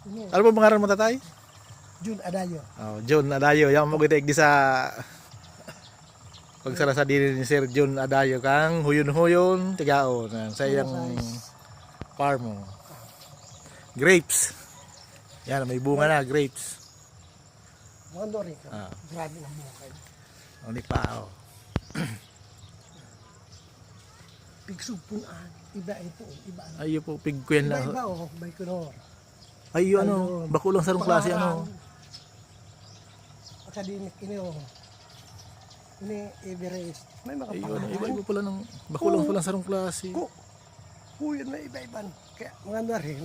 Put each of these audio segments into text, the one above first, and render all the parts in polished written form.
Ano ba pangalan mo, tatay? Jun Adayo. Oh, John Adayo. Yang mo kita di sa pagsara sa diri ni Sir John Adayo kang huyon-huyon tigaon sa iyang farm mo. Grapes. Yan, may bunga na, grapes. Mga rin ka. Ah. Grabe ng bunga kayo. Oni pa, oh. Pigsugpunaan. Iba ito. Iba. Ayo po, pigkwen na. Iba oh. Baikonur. Ayo, ano, bakulang sarong klase, ano. Academic ini oh. Ini Everest. May mga Ayo, pangalan. iba pala ng bakulang pala sarong klase. Huyon na iba-iban. Kaya mga rin.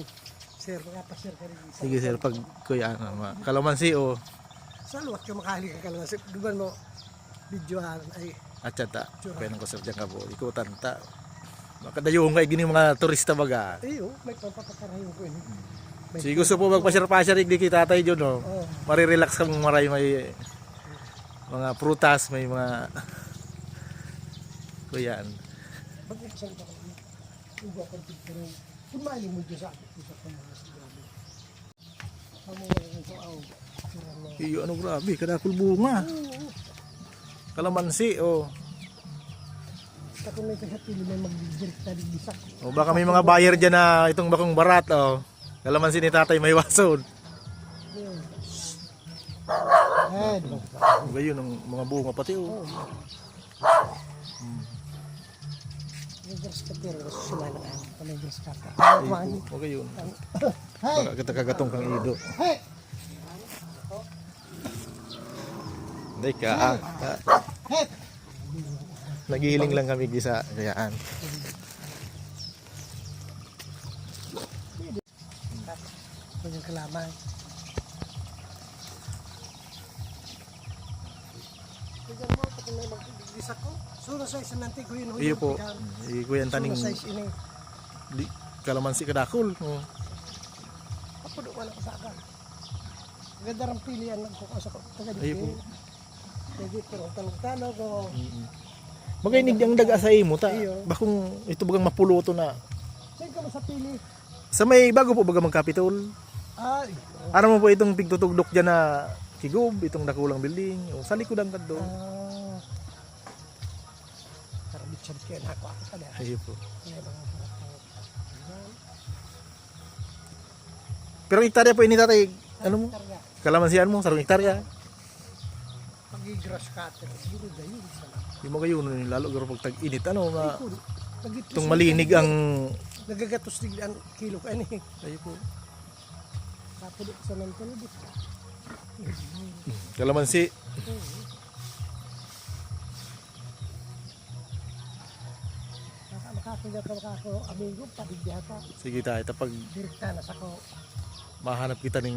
Sir, mga ka rin. Sige sir, pag kuya, kalamansi, oh. Sa luwak yung makahali ka lang. Duman mo, videohan ay At sata, penang ko sir dyan ka po. Ikutan ta. Makadayong nga gini mga turista baga. iyo, may pampapakarayon ko ini. Sige gusto po magpasyar-pasyar di kita tatay dyan, no? Oh. Marirelax kang maray, may mga prutas, may mga kuyan. Pag-upasan ka kami. Ugo ako picture. Kung maali mo dyan sa akin, isa ka mga sigurado. Mamuha rin ito aw. Iyo, ano grabe, kadakul bunga. Kalamansi, oh. Sa kung may kasapili may mag-direkta di bisak. O baka may mga buyer dyan na itong bakong barat, oh. Kalamansi ni tatay may wason. Eh, di ba? Iba yun, ang mga bunga pati, oh. May gas ka pero sila na kayo. May gas ka pa. Ay, okay yun. Hey! Baka kita kagatong kang ido. Hey! Hindi ka, Hey! Naghihiling lang kami sa kayaan. Kanyang kalaman. Tignan mo, pati may mag-bisak ko. Sura size ng nanti ko yun. Iyo po, kuya ang taning Sura size ini. kalamansi kadakul. Oh. Ako doon wala ko sa akin. Ganda rin pilihan lang ko sa Iyo po. Hindi pero talog-talog o. Magainig ang daga sa imo ta. Iyo. Bakong ito bagang mapuluto na. Saan ka mo sa pili? Sa may bago po baga magkapitol. Ay. Ano mo po itong pigtutugdok dyan na kigub, itong dakulang building. O, sa likod ang kadto. Karabit-sabit kaya na ako sa dahil. Ayun po. Kaya mga Pero hektarya po ini tatay, ano mo? karga. Kalamansian mo, sarong hektarya. Pag-grass cutter. Siguro dahil sa Yung mga yun, lalo garo pag tag-init, ano, Pag-ito itong malinig ang... nagagatos tig ang kilo ka ni. Ayun po. Kapulit sa nantalubot. Kalamansi. Makakagad ako amigo, pabigyata. Sige tayo, pag Direkta na sa ko. mahanap kita ng